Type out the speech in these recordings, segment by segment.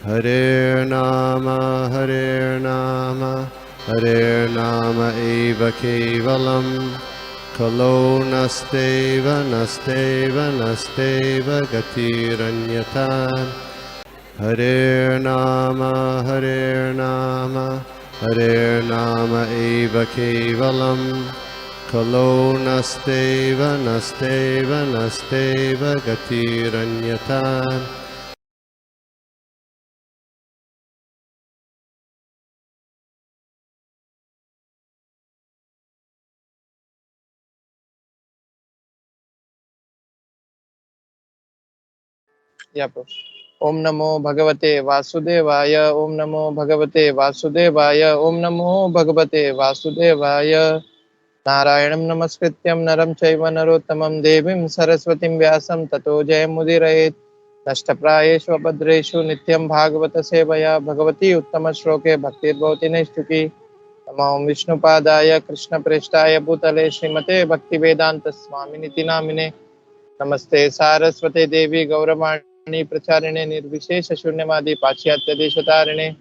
Hare Nama Hare Nama eva kevalam Kalo nasteva nasteva nasteva gatiranyata Hare Nama Hare Nama eva kevalam Kalo nasteva nasteva nasteva gatiranyata ओम नमो भगवते वासुदेवाय। ओम नमो भगवते वासुदेवाय। ओम नमो भगवते वासुदेवाय। नारायणं नमस्कृत्यं नरं चैव नरोत्तमं देवीं सरस्वतीं व्यासं ततो जयमुदीरयेत्। नष्टप्रायेषु भद्रेषु नित्यं भागवत सेवया भगवती उत्तमश्लोके भक्तिर्भवति नैष्ठिकी। नमो विष्णुपादाय कृष्णप्रेष्ठाय भूतले श्रीमते भक्तिवेदांत स्वामिनिति नामिने। नमस्ते सारस्वते देवी गौरवाणी प्रचारिणे निर्विशेष शून्यवादी पाश्चात्य देशतारिणे।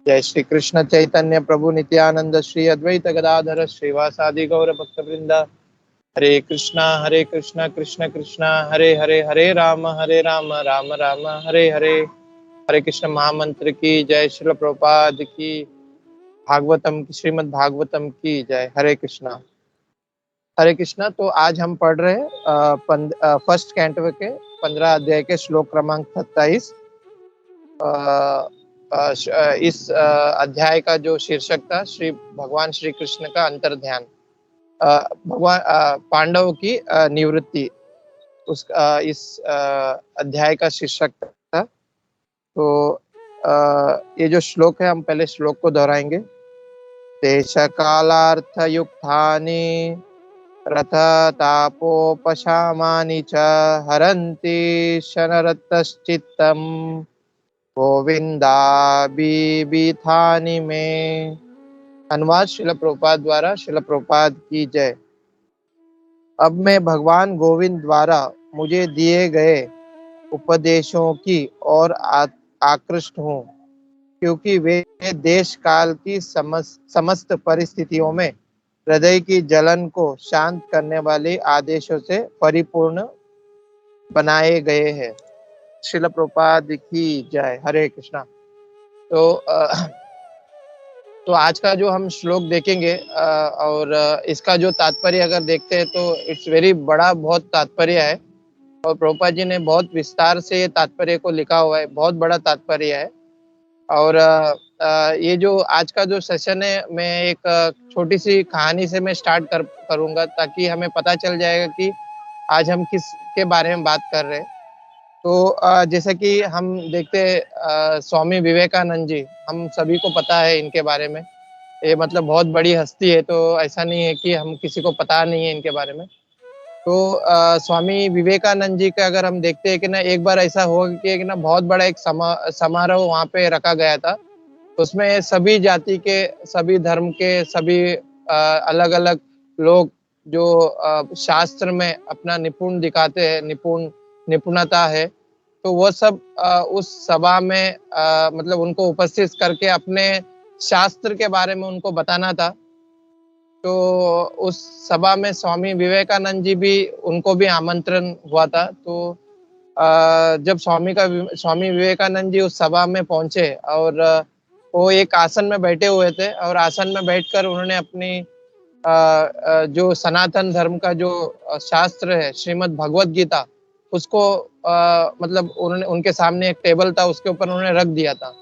जय श्री कृष्ण चैतन्य प्रभु नित्यानंद श्री अद्वैत गदाधर श्रीवासादि गौर भक्त वृंद। हरे कृष्णा कृष्ण कृष्ण हरे हरे, हरे राम राम राम हरे हरे। हरे कृष्ण महामंत्र की जय। श्रील प्रभुपाद की भागवतम की श्रीमद् भागवतम की जय। हरे कृष्णा। हरे कृष्णा। तो आज हम पढ़ रहे हैं फर्स्ट कैंटो के 15 अध्याय के श्लोक क्रमांक 27। इस अध्याय का जो शीर्षक था श्री भगवान श्री कृष्ण का अंतर्ध्यान, भगवान पांडवों की निवृत्ति, उस इस अध्याय का शीर्षक था। तो ये जो श्लोक है, हम पहले श्लोक को दोहराएंगे। देश कालार्थ युक्तानि रथ तापोपशामानि च हरन्ति शनरतश्चित्तं गोविंदाभिविधानि में। अनुवाद शिल प्रभुपाद द्वारा। शिल प्रभुपाद की जय। अब मैं भगवान गोविंद द्वारा मुझे दिए गए उपदेशों की ओर आकृष्ट हूँ, क्योंकि वे देश काल की समस्त परिस्थितियों में हृदय की जलन को शांत करने वाले आदेशों से परिपूर्ण बनाए गए हैं। शिल प्रभुपाद की जय। हरे कृष्णा। तो आज का जो हम श्लोक देखेंगे और इसका जो तात्पर्य अगर देखते हैं तो इट्स वेरी बड़ा, बहुत तात्पर्य है। और प्रभुपाद जी ने बहुत विस्तार से ये तात्पर्य को लिखा हुआ है, बहुत बड़ा तात्पर्य है। और ये जो आज का जो सेशन है, मैं एक छोटी सी कहानी से मैं स्टार्ट करूंगा, ताकि हमें पता चल जाएगा कि आज हम किस के बारे में बात कर रहे हैं। तो जैसे कि हम देखते हैं स्वामी विवेकानंद जी, हम सभी को पता है इनके बारे में। ये मतलब बहुत बड़ी हस्ती है, तो ऐसा नहीं है कि हम किसी को पता नहीं है इनके बारे में। तो स्वामी विवेकानंद जी का अगर हम देखते हैं कि ना, एक बार ऐसा हुआ कि ना बहुत बड़ा एक समारोह वहाँ पे रखा गया था। उसमें सभी जाति के, सभी धर्म के, सभी अलग अलग लोग जो शास्त्र में अपना निपुण दिखाते हैं, निपुणता है, तो वो सब उस सभा में मतलब उनको उपस्थित करके अपने शास्त्र के बारे में उनको बताना था। तो उस सभा में स्वामी विवेकानंद जी भी, उनको भी आमंत्रण हुआ था। तो जब स्वामी विवेकानंद जी उस सभा में पहुंचे और वो एक आसन में बैठे हुए थे, और आसन में बैठकर उन्होंने अपनी जो सनातन धर्म का जो शास्त्र है, श्रीमद् भगवत गीता, उसको मतलब उन्होंने, उनके सामने एक टेबल था, उसके ऊपर उन्होंने रख दिया था।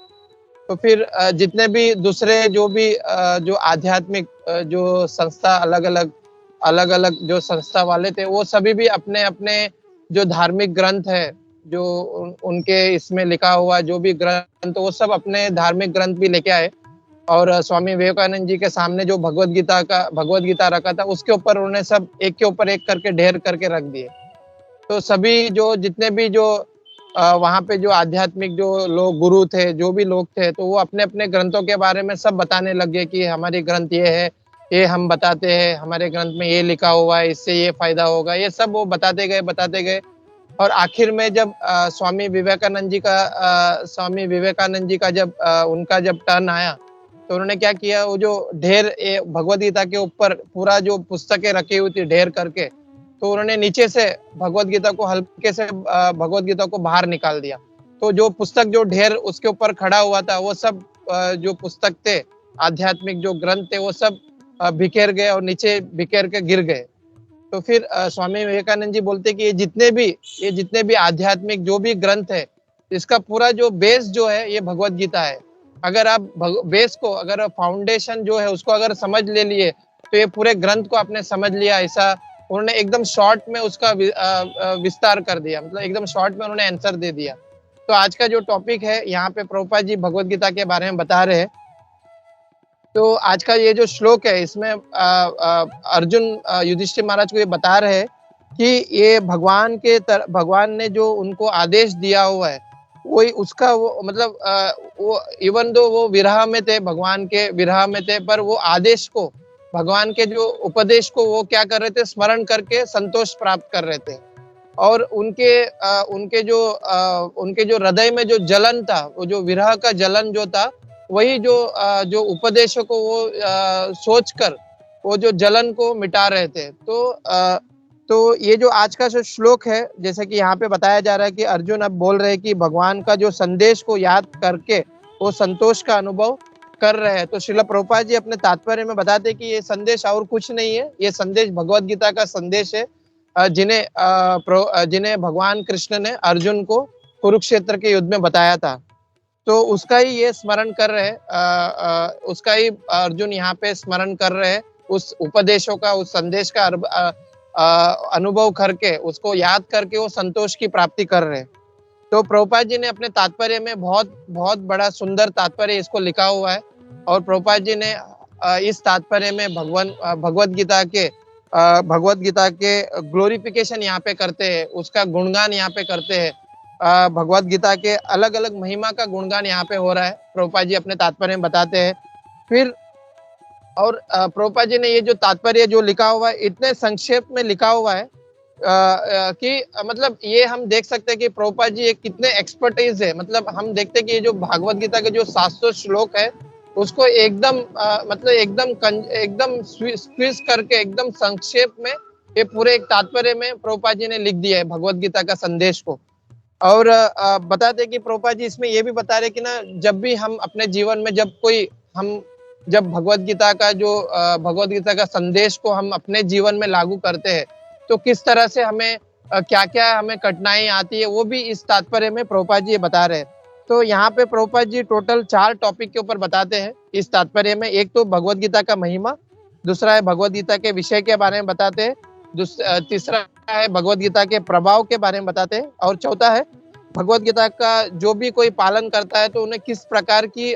तो फिर जितने भी दूसरे जो भी जो आध्यात्मिक जो संस्था, अलग अलग जो संस्था वाले थे, वो सभी भी अपने अपने जो धार्मिक ग्रंथ है, जो उनके इसमें लिखा हुआ जो भी ग्रंथ, वो सब अपने धार्मिक ग्रंथ भी लेके आए। और स्वामी विवेकानंद जी के सामने जो भगवत गीता रखा था, उसके ऊपर उन्होंने सब एक के ऊपर एक करके ढेर करके रख दिए। तो सभी जो जितने भी जो वहाँ पे जो आध्यात्मिक जो लोग, गुरु थे, जो भी लोग थे, तो वो अपने अपने ग्रंथों के बारे में सब बताने लग गए कि हमारे ग्रंथ ये है, ये हम बताते हैं, हमारे ग्रंथ में ये लिखा हुआ है, इससे ये फायदा होगा, ये सब वो बताते गए। और आखिर में जब स्वामी विवेकानंद जी का जब उनका जब टर्न आया, तो उन्होंने क्या किया, वो जो ढेर भगवद गीता के ऊपर पूरा जो पुस्तकें रखी हुई थी ढेर करके, तो उन्होंने नीचे से भगवद गीता को हल्के से भगवद गीता को बाहर निकाल दिया। तो जो पुस्तक जो ढेर उसके ऊपर खड़ा हुआ था, वो सब जो पुस्तक थे, आध्यात्मिक जो ग्रंथ थे, वो सब बिखेर गए और नीचे बिखेर के गिर गए। तो फिर स्वामी विवेकानंद जी बोलते कि ये जितने भी आध्यात्मिक जो भी ग्रंथ है, इसका पूरा जो बेस जो है ये भगवद गीता है। अगर आप बेस को, अगर फाउंडेशन जो है उसको अगर समझ ले लिए, तो ये पूरे ग्रंथ को आपने समझ लिया। ऐसा उन्होंने एकदम शॉर्ट में उसका विस्तार कर दिया, मतलब एकदम शॉर्ट में उन्होंने आंसर दे दिया। तो आज का जो टॉपिक है, यहाँ पे प्रभुपाद जी भगवद गीता के बारे में बता रहे हैं। तो आज का ये जो श्लोक है, इसमें अर्जुन युधिष्ठिर महाराज को ये बता रहे हैं कि ये भगवान ने जो उनको आदेश दिया हुआ है, वही उसका वो मतलब वो इवन दो वो विरह में थे, भगवान के विरह में थे, पर वो आदेश को, भगवान के जो उपदेश को वो क्या कर रहे थे, स्मरण करके संतोष प्राप्त कर रहे थे। और उनके जो हृदय में जो जलन था, वो जो विरह का जलन जो था, वही जो उपदेशों को वो सोचकर वो जो जलन को मिटा रहे थे। तो ये जो आज का जो श्लोक है, जैसे कि यहाँ पे बताया जा रहा है कि अर्जुन अब बोल रहे हैं कि भगवान का जो संदेश को याद करके वो संतोष का अनुभव कर रहे हैं। तो श्रील प्रभुपाद जी अपने तात्पर्य में बताते हैं कि ये संदेश और कुछ नहीं है, ये संदेश भगवद गीता का संदेश है, जिन्हें भगवान कृष्ण ने अर्जुन को कुरुक्षेत्र के युद्ध में बताया था। तो उसका ही ये स्मरण कर रहे हैं, उसका ही अर्जुन यहाँ पे स्मरण कर रहे हैं, उस उपदेशों का, उस संदेश का अनुभव करके, उसको याद करके वो संतोष की प्राप्ति कर रहे हैं। तो प्रभुपाद जी ने अपने तात्पर्य में बहुत बहुत बड़ा सुंदर तात्पर्य इसको लिखा हुआ है। और प्रभुपाद जी ने इस तात्पर्य में भगवद गीता के ग्लोरिफिकेशन यहाँ पे करते हैं, उसका गुणगान यहाँ पे करते हैं। भगवद गीता के अलग अलग महिमा का गुणगान यहाँ पे हो रहा है, प्रभुपाद जी अपने तात्पर्य में बताते हैं। फिर और प्रभुपाद जी ने ये जो तात्पर्य जो लिखा हुआ है, इतने संक्षेप में लिखा हुआ है कि मतलब ये हम देख सकते हैं कि प्रभुपाद जी कितने एक्सपर्टीज है। मतलब हम देखते हैं कि ये जो भागवत गीता के जो 700 श्लोक है, उसको एकदम मतलब एकदम स्क्वीज करके एकदम संक्षेप में ये पूरे एक तात्पर्य में प्रभुपाद जी ने लिख दिया है भगवत गीता का संदेश को। और बता दें कि प्रभुपाद जी इसमें ये भी बता रहे कि ना, जब भी हम अपने जीवन में जब भगवत गीता का संदेश को हम अपने जीवन में लागू करते हैं, तो किस तरह से हमें क्या क्या हमें कठिनाई आती है, वो भी इस तात्पर्य में प्रभुपाद जी ये बता रहे हैं। तो यहाँ पे प्रभुपाद जी टोटल 4 टॉपिक के ऊपर बताते हैं इस तात्पर्य में। एक तो भगवत गीता का महिमा, दूसरा है भगवत गीता के विषय के बारे में बताते हैं, तीसरा है भगवत गीता के प्रभाव के बारे में बताते हैं, और चौथा है भगवत गीता का जो भी कोई पालन करता है तो उन्हें किस प्रकार की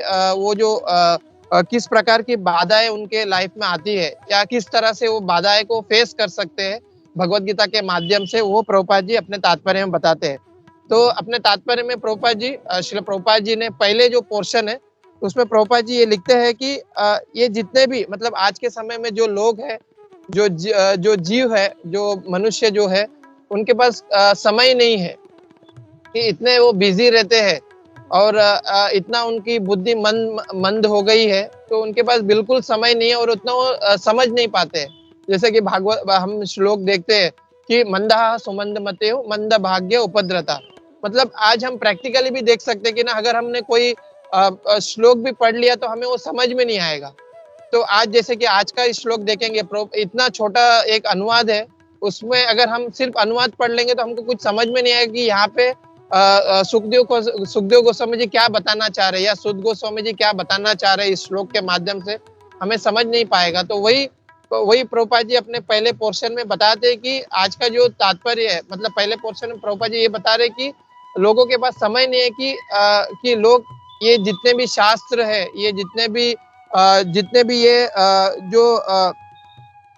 किस प्रकार की बाधाएं उनके लाइफ में आती है, या किस तरह से वो बाधाएं को फेस कर सकते हैं भगवत गीता के माध्यम से, वो प्रभुपाद जी अपने तात्पर्य में बताते हैं। तो अपने तात्पर्य में प्रभुपाद जी, श्रील प्रभुपाद जी ने पहले जो पोर्शन है उसमें प्रभुपाद जी ये लिखते हैं कि ये जितने भी मतलब आज के समय में जो लोग हैं, जो जीव है, जो मनुष्य जो है, उनके पास समय नहीं है कि इतने वो बिजी रहते हैं और इतना उनकी बुद्धि मंद हो गई है, तो उनके पास बिल्कुल समय नहीं है और उतना वो समझ नहीं पाते हैं। जैसे कि भागवत हम श्लोक देखते हैं कि मंदः सुमंद मतेयो मंद भाग्य उपद्रता। मतलब आज हम प्रैक्टिकली भी देख सकते हैं कि ना, अगर हमने कोई श्लोक भी पढ़ लिया तो हमें वो समझ में नहीं आएगा। तो आज जैसे कि आज का श्लोक देखेंगे, इतना छोटा एक अनुवाद है, उसमें अगर हम सिर्फ अनुवाद पढ़ लेंगे तो हमको कुछ समझ में नहीं आएगा कि यहाँ पे सुखदेव गोस्वामी जी क्या बताना चाह रहे हैं, या सुध गोस्वामी जी क्या बताना चाह रहे हैं इस श्लोक के माध्यम से, हमें समझ नहीं पाएगा। तो वही प्रभुपाद जी अपने पहले पोर्शन में बताते हैं कि आज का जो तात्पर्य है, मतलब पहले पोर्शन में प्रभुपाद जी ये बता रहे कि लोगों के पास समय नहीं है कि लोग ये जितने भी शास्त्र है, ये जितने भी ये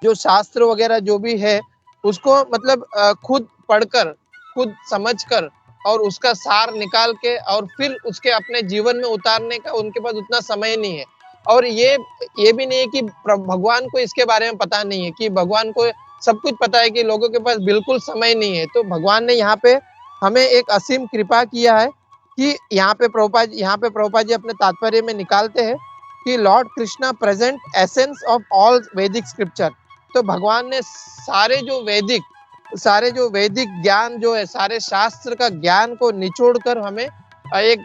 जो शास्त्र वगैरह जो भी है, उसको मतलब खुद पढ़कर, खुद समझकर और उसका सार निकाल के और फिर उसके अपने जीवन में उतारने का उनके पास उतना समय नहीं है। और ये भी नहीं है कि भगवान को इसके बारे में पता नहीं है, कि भगवान को सब कुछ पता है, कि लोगों के पास बिल्कुल समय नहीं है। तो भगवान ने यहाँ पे हमें एक असीम कृपा किया है कि यहाँ पे प्रभुपाद जी अपने तात्पर्य में निकालते हैं कि Lord Krishna present essence of all वैदिक स्क्रिप्चर। तो भगवान ने सारे जो वैदिक ज्ञान जो है, सारे शास्त्र का ज्ञान को निचोड़ कर हमें एक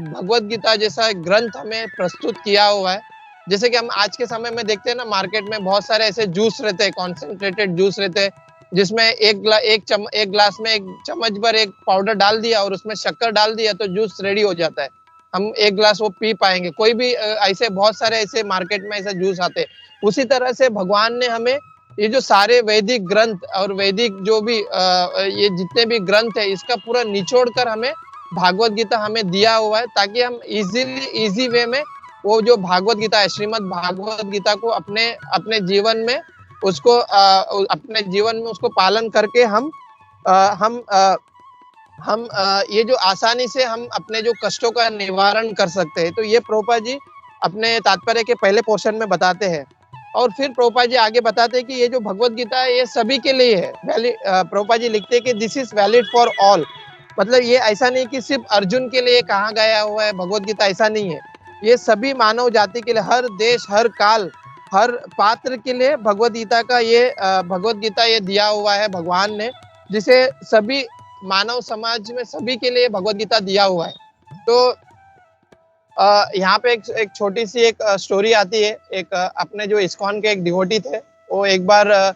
भगवत गीता जैसा एक ग्रंथ हमें प्रस्तुत किया हुआ है। जैसे कि हम आज के समय में देखते हैं ना, मार्केट में बहुत सारे ऐसे जूस रहते हैं, कॉन्सेंट्रेटेड जूस रहते हैं, जिसमें एक ग्लास में एक चम्मच भर एक पाउडर डाल दिया और उसमें शक्कर डाल दिया तो जूस रेडी हो जाता है। हम एक ग्लास वो पी पाएंगे। कोई भी ऐसे बहुत सारे ऐसे मार्केट में ऐसे जूस आते हैं। उसी तरह से भगवान ने हमें ये जो सारे वैदिक ग्रंथ और वैदिक जो भी ये जितने भी ग्रंथ है, इसका पूरा निचोड़ कर हमें भागवत गीता हमें दिया हुआ है, ताकि हम इजी वे में वो जो भागवत गीता है, श्रीमद् भागवत गीता को अपने अपने जीवन में उसको अपने जीवन में उसको पालन करके हम ये जो आसानी से हम अपने जो कष्टों का निवारण कर सकते हैं। तो ये प्रभुपाद जी अपने तात्पर्य के पहले पोर्शन में बताते हैं। और फिर प्रभुपाद जी आगे बताते हैं कि ये जो भगवत गीता है ये सभी के लिए है। प्रभुपाद जी लिखते हैं कि this is valid for all. मतलब ये ऐसा नहीं कि सिर्फ अर्जुन के लिए कहा गया हुआ है भगवत गीता, ऐसा नहीं है। ये सभी मानव जाति के लिए, हर देश, हर काल, हर पात्र के लिए भगवत गीता ये दिया हुआ है भगवान ने, जिसे सभी मानव समाज में सभी के लिए भगवत गीता दिया हुआ है। तो यहाँ पे एक छोटी सी एक स्टोरी आती है। एक अपने जो इस्कॉन के एक डिवोटी थे, वो एक बार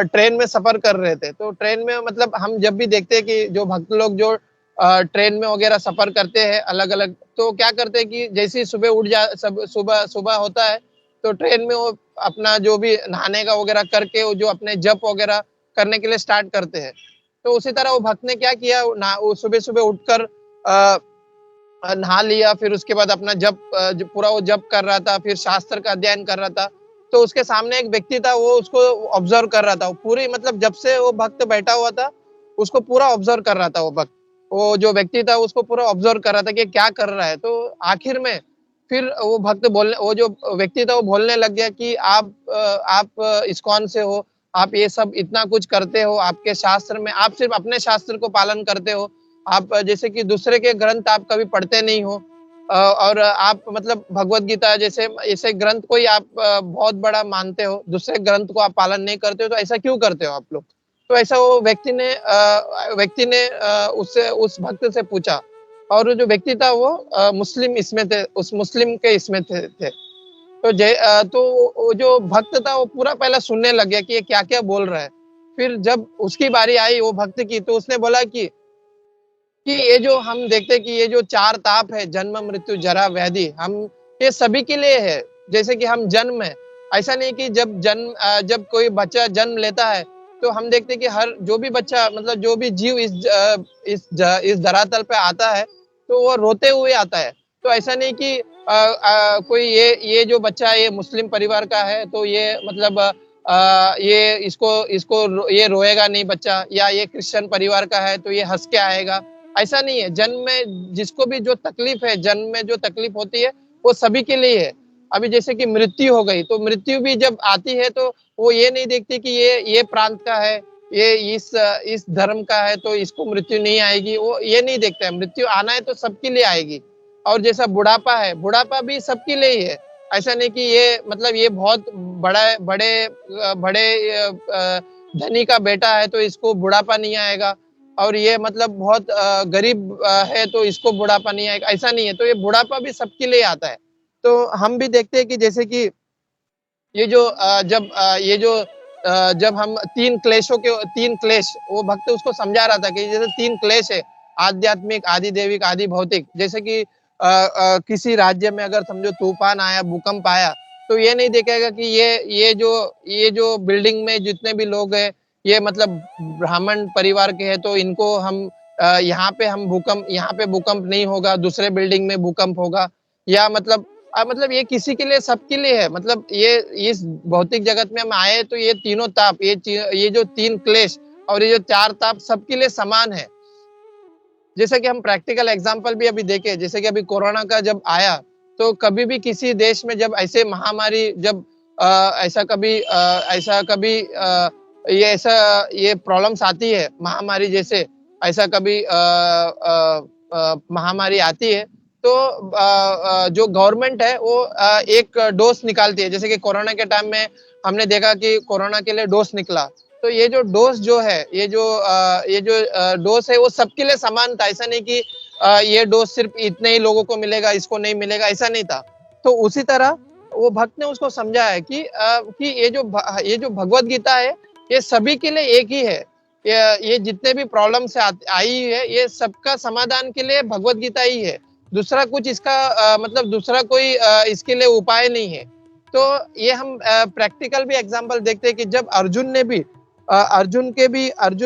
ट्रेन में सफर कर रहे थे। तो ट्रेन में मतलब हम जब भी देखते हैं कि जो भक्त लोग जो ट्रेन में वगैरह सफर करते हैं अलग अलग, तो क्या करते हैं कि जैसे ही सुबह सुबह होता है तो ट्रेन में वो अपना जो भी नहाने का वगैरह करके वो जो अपने जप वगैरह करने के लिए स्टार्ट करते हैं। तो उसी तरह वो भक्त ने क्या किया, वो सुबह सुबह उठकर नहा लिया, फिर उसके बाद अपना पूरा वो जप कर रहा था, फिर शास्त्र का अध्ययन कर रहा था। तो उसके सामने एक व्यक्ति था, वो उसको ऑब्जर्व कर रहा था। वो पूरी मतलब जब से वो भक्त बैठा हुआ था उसको पूरा ऑब्जर्व कर रहा था। वो जो व्यक्ति था उसको पूरा ऑब्जर्व कर रहा था कि क्या कर रहा है। तो आखिर में फिर वो जो व्यक्ति था वो बोलने लग गया कि आप इस्कॉन से हो, आप ये सब इतना कुछ करते हो, आपके शास्त्र में आप सिर्फ अपने शास्त्र को पालन करते हो, आप जैसे कि दूसरे के ग्रंथ आप कभी पढ़ते नहीं हो, और आप मतलब भगवत गीता जैसे ऐसे ग्रंथ को ही आप बहुत बड़ा मानते हो, दूसरे ग्रंथ को आप पालन नहीं करते हो, तो ऐसा क्यों करते हो आप लोग। तो ऐसा वो व्यक्ति ने उससे उस भक्त से पूछा। और जो व्यक्ति था वो मुस्लिम इसमें थे, उस मुस्लिम के इसमें थे। तो वो जो भक्त था वो पूरा पहले सुनने लग गया कि ये क्या क्या बोल रहा है। फिर जब उसकी बारी आई वो भक्त की, तो उसने बोला कि ये जो हम देखते हैं कि ये जो चार ताप है, जन्म मृत्यु जरा व्याधि, हम ये सभी के लिए है। जैसे कि हम जन्म है, ऐसा नहीं कि जब कोई बच्चा जन्म लेता है तो हम देखते हैं कि हर जो भी बच्चा मतलब जो भी जीव इस धरातल पे आता है तो वो रोते हुए आता है। तो ऐसा नहीं कि कोई ये जो बच्चा ये मुस्लिम परिवार का है तो ये मतलब ये इसको ये रोएगा नहीं बच्चा, या ये क्रिश्चियन परिवार का है तो ये हंस के आएगा। ऐसा नहीं है। जन्म में जिसको भी जो तकलीफ है, जन्म में जो तकलीफ होती है वो सभी के लिए है। अभी जैसे कि मृत्यु हो गई, तो मृत्यु भी जब आती है तो वो ये नहीं देखती कि ये प्रांत का है, ये इस धर्म का है तो इसको मृत्यु नहीं आएगी, वो ये नहीं देखता है। मृत्यु आना है तो सबके लिए आएगी। और जैसा बुढ़ापा है, बुढ़ापा भी सबके लिए ही है। ऐसा नहीं कि ये मतलब ये बहुत बड़े धनी का बेटा है तो इसको बुढ़ापा नहीं आएगा, और ये मतलब बहुत गरीब है तो इसको बुढ़ापा नहीं आएगा, ऐसा नहीं है। तो ये बुढ़ापा भी सबके लिए आता है। तो हम भी देखते हैं कि जैसे कि ये जो जब हम तीन क्लेश, वो भक्त उसको समझा रहा था कि जैसे तीन क्लेश है, आध्यात्मिक, आदि देविक, आदि भौतिक। जैसे कि किसी राज्य में अगर समझो तूफान आया, भूकंप आया, तो ये नहीं देखेगा कि ये जो बिल्डिंग में जितने भी लोग हैं ये मतलब ब्राह्मण परिवार के हैं तो इनको हम यहाँ पे भूकंप नहीं होगा, दूसरे बिल्डिंग में भूकंप होगा। या मतलब ये किसी के लिए, सबके लिए है। मतलब ये इस भौतिक जगत में हम आए तो ये तीनों ताप, ये जो तीन क्लेश और ये जो चार ताप सबके लिए समान है। जैसे कि हम प्रैक्टिकल एग्जांपल भी अभी देखे, जैसे कि अभी कोरोना का जब आया तो कभी भी किसी देश में जब ऐसे महामारी जब ऐसा कभी ये प्रॉब्लम्स आती है महामारी जैसे, ऐसा कभी महामारी आती है तो जो गवर्नमेंट है वो एक डोज निकालती है। जैसे कि कोरोना के टाइम में हमने देखा कि कोरोना के लिए डोज निकला। तो ये जो डोज जो है, ये जो डोज है वो सबके लिए समान था। ऐसा नहीं कि ये डोज सिर्फ इतने ही लोगों को मिलेगा, इसको नहीं मिलेगा, ऐसा नहीं था। तो उसी तरह वो भक्त ने उसको समझा है कि ये जो भगवत गीता है ये सभी के लिए एक ही है। ये जितने भी प्रॉब्लम से आई है ये सबका समाधान के लिए भगवत गीता ही है। दूसरा कुछ इसका मतलब दूसरा कोई इसके लिए उपाय नहीं है। तो ये हम प्रैक्टिकल भी एग्जांपल देखते हैं कि जब अर्जुन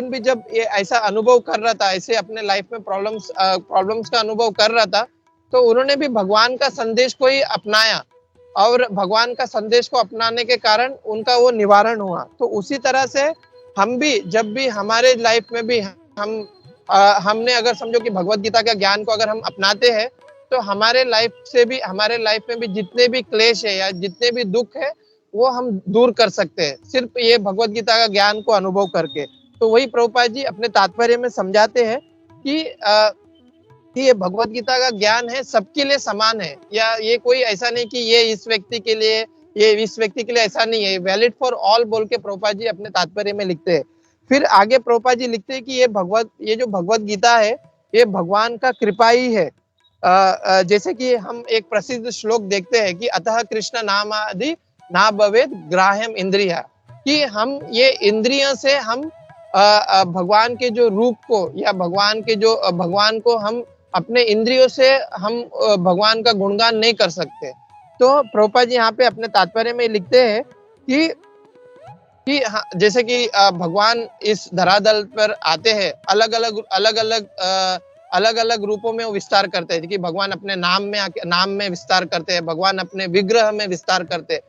भी जब ये ऐसा अनुभव कर रहा था, ऐसे अपने लाइफ में प्रॉब्लम्स का अनुभव कर रहा था, तो उन्होंने भी भगवान का संदेश को ही अपनाया और भगवान का संदेश को अपनाने के कारण उनका वो निवारण हुआ। तो उसी तरह से हम भी जब भी हमारे लाइफ में भी हमने अगर समझो कि भगवत गीता का ज्ञान को अगर हम अपनाते हैं तो हमारे लाइफ में भी जितने भी क्लेश है या जितने भी दुख है वो हम दूर कर सकते हैं सिर्फ ये भगवत गीता का ज्ञान को अनुभव करके। तो वही प्रभुपाद जी अपने तात्पर्य में समझाते हैं कि ये भगवत गीता का ज्ञान है सबके लिए समान है, या ये कोई ऐसा नहीं कि ये इस व्यक्ति के लिए ये इस व्यक्ति के लिए, ऐसा नहीं है। वैलिड फॉर ऑल बोल के प्रभुपाद जी अपने तात्पर्य में लिखते हैं। फिर आगे प्रभुपाद जी लिखते हैं कि ये जो भगवत गीता है ये भगवान का कृपा ही है। जैसे कि हम एक प्रसिद्ध श्लोक देखते हैं कि अतः कृष्ण नामादि ना भवेद ग्राह्यम इंद्रिया, कि हम ये इंद्रियों से हम भगवान के जो रूप को या भगवान को हम अपने इंद्रियों से हम भगवान का गुणगान नहीं कर सकते। तो प्रभुपाद जी यहाँ पे अपने तात्पर्य में लिखते हैं कि जैसे कि भगवान इस धरातल पर आते हैं, अलग अलग रूपों में वो विस्तार करते हैं कि भगवान अपने नाम में विस्तार करते हैं, भगवान अपने विग्रह में विस्तार करते हैं।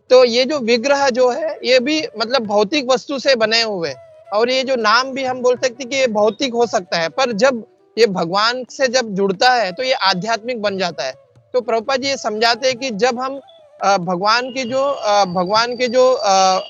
तो ये जो विग्रह जो है ये भी मतलब भौतिक वस्तु से बने हुए, और ये जो नाम भी हम बोल सकते हैं कि ये भौतिक हो सकता है, पर जब ये भगवान से जब जुड़ता है तो ये आध्यात्मिक बन जाता है। तो प्रभुपाद जी ये समझाते हैं कि जब हम भगवान के जो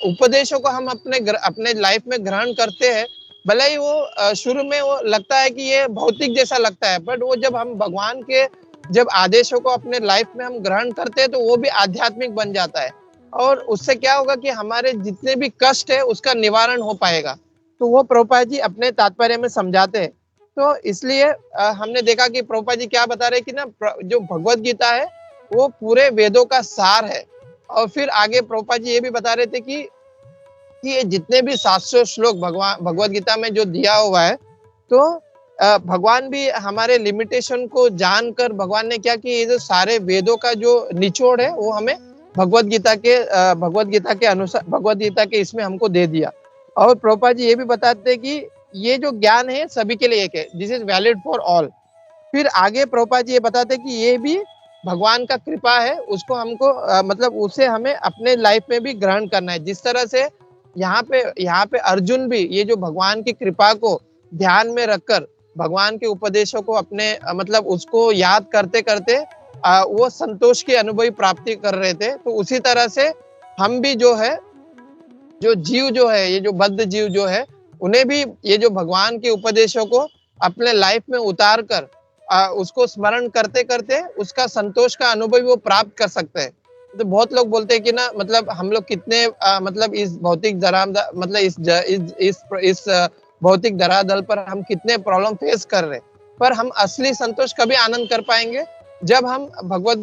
उपदेशों को हम अपने लाइफ में ग्रहण करते हैं, भले ही वो शुरू में वो लगता है कि ये भौतिक जैसा लगता है, बट वो जब हम भगवान के जब आदेशों को अपने लाइफ में हम ग्रहण करते हैं तो वो भी आध्यात्मिक बन जाता है, और उससे क्या होगा कि हमारे जितने भी कष्ट है उसका निवारण हो पाएगा। तो वो प्रभुपाद जी अपने तात्पर्य में समझाते हैं। तो इसलिए हमने देखा कि प्रभुपाद जी क्या बता रहे कि ना जो भगवत गीता है वो पूरे वेदों का सार है। और फिर आगे प्रभुपाद जी ये भी बता रहे थे कि ये जितने भी 700 श्लोक भगवत गीता में जो दिया हुआ है, तो भगवान भी हमारे लिमिटेशन को जानकर भगवान ने क्या कि ये जो सारे वेदों का जो निचोड़ है वो हमें भगवत गीता के अनुसार भगवत गीता के इसमें हमको दे दिया। और प्रभुपाद जी ये भी बताते हैं कि ये जो ज्ञान है सभी के लिए एक है, this is valid for all. फिर आगे प्रभुपाद जी ये बताते हैं कि ये भी भगवान का कृपा है, उसको हमको मतलब उसे हमें अपने लाइफ में भी ग्रहण करना है। जिस तरह से यहाँ पे अर्जुन भी ये जो भगवान की कृपा को ध्यान में रखकर भगवान के उपदेशों को अपने मतलब उसको याद करते करते वो संतोष की अनुभवी प्राप्ति कर रहे थे। तो उसी तरह से हम भी जो है जो जीव जो है ये जो बद्ध जीव जो है उन्हें भी ये जो भगवान के उपदेशों को अपने लाइफ में उतार कर उसको स्मरण करते करते उसका संतोष का अनुभव वो प्राप्त कर सकते हैं। तो बहुत लोग बोलते हैं कि ना मतलब हम लोग कितने मतलब इस भौतिक मतलब इस भौतिक धरातल पर हम कितने प्रॉब्लम फेस कर रहे हैं, पर हम असली संतोष कभी आनंद कर पाएंगे जब हम भगवत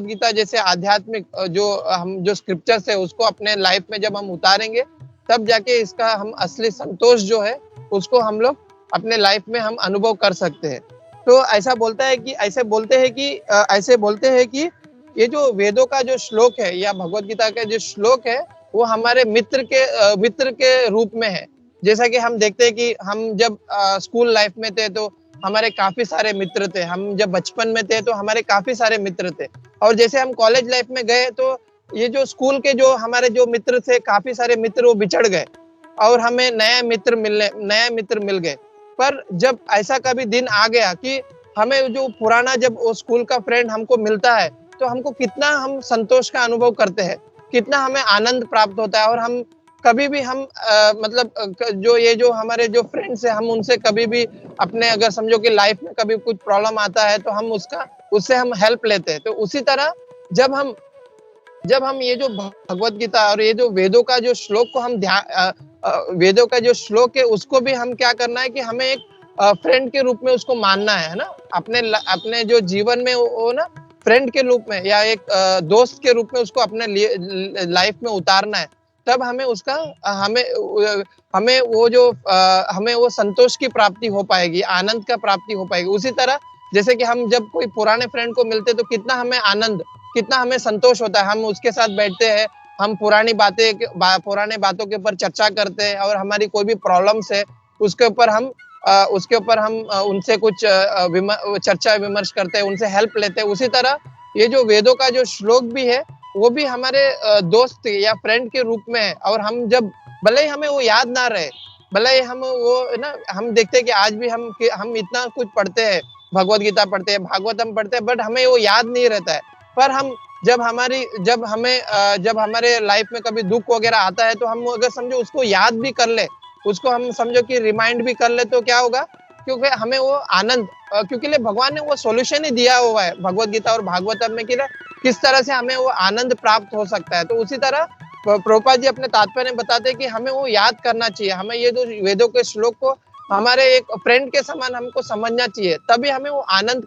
गीता जैसे आध्यात्मिक जो स्क्रिप्चर्स है उसको अपने लाइफ में जब हम उतारेंगे, तब जाके इसका हम असली संतोष जो है उसको हम लोग अपने लाइफ में हम अनुभव कर सकते हैं। तो ऐसे बोलते हैं कि ये जो वेदों का जो श्लोक है या भगवत गीता का जो श्लोक है वो हमारे मित्र के रूप में है। जैसा कि हम देखते हैं कि हम जब स्कूल लाइफ में थे तो हमारे काफी सारे मित्र थे, हम जब बचपन में थे तो हमारे काफी सारे मित्र थे, और जैसे हम कॉलेज लाइफ में गए तो ये जो स्कूल के जो हमारे जो मित्र थे काफी सारे मित्र वो बिछड़ गए और हमें नए मित्र मिल गए। पर जब ऐसा कभी दिन आ गया कि हमें जो पुराना जब वो स्कूल का फ्रेंड हमको मिलता है तो हमको कितना हम संतोष का अनुभव करते हैं, कितना हमें आनंद प्राप्त होता है, और हम कभी भी हम मतलब जो ये जो हमारे जो फ्रेंड्स है, हम उनसे कभी भी अपने अगर समझो कि लाइफ में कभी कुछ प्रॉब्लम आता है तो हम उससे हम हेल्प लेते हैं। तो उसी तरह जब हम जब हम ये जो भगवत गीता और ये जो वेदों का जो श्लोक को हम वेदों का जो श्लोक है उसको भी हम क्या करना है कि हमें एक फ्रेंड के रूप में उसको मानना है ना। अपने जो जीवन में वो ना फ्रेंड के रूप में या एक दोस्त के रूप में उसको अपने लाइफ में उतारना है। तब हमें उसका हमें वो जो हमें वो संतोष की प्राप्ति हो पाएगी, आनंद का प्राप्ति हो पाएगी। उसी तरह जैसे कि हम जब कोई पुराने फ्रेंड को मिलते तो कितना हमें संतोष होता है। हम उसके साथ बैठते हैं, हम पुराने बातों के ऊपर चर्चा करते हैं और हमारी कोई भी प्रॉब्लम्स है उसके ऊपर हम उनसे कुछ चर्चा विमर्श करते हैं, उनसे हेल्प लेते हैं। उसी तरह ये जो वेदों का जो श्लोक भी है वो भी हमारे दोस्त या फ्रेंड के रूप में है। और हम जब भले ही हमें वो याद ना रहे, भले ही हम वो ना हम देखते हैं कि आज भी हम इतना कुछ पढ़ते हैं, भगवत गीता पढ़ते हैं, भागवतम पढ़ते हैं, बट हमें वो याद नहीं रहता है। पर हम जब हमारे लाइफ में कभी दुख वगैरह आता है तो हम अगर समझो उसको याद भी कर ले, उसको हम समझो कि रिमाइंड भी कर ले तो क्या होगा, क्योंकि हमें वो आनंद क्योंकि भगवान ने वो सॉल्यूशन ही दिया हुआ है भगवत गीता और भागवतम में कि किस तरह से हमें वो आनंद प्राप्त हो सकता है। तो उसी तरह प्रभुपाद जी अपने तात्पर्य में बताते हैं कि हमें वो याद करना चाहिए, हमें ये जो वेदों के श्लोक को हमारे एक फ्रेंड के समान हमको समझना चाहिए, तभी हमें वो आनंद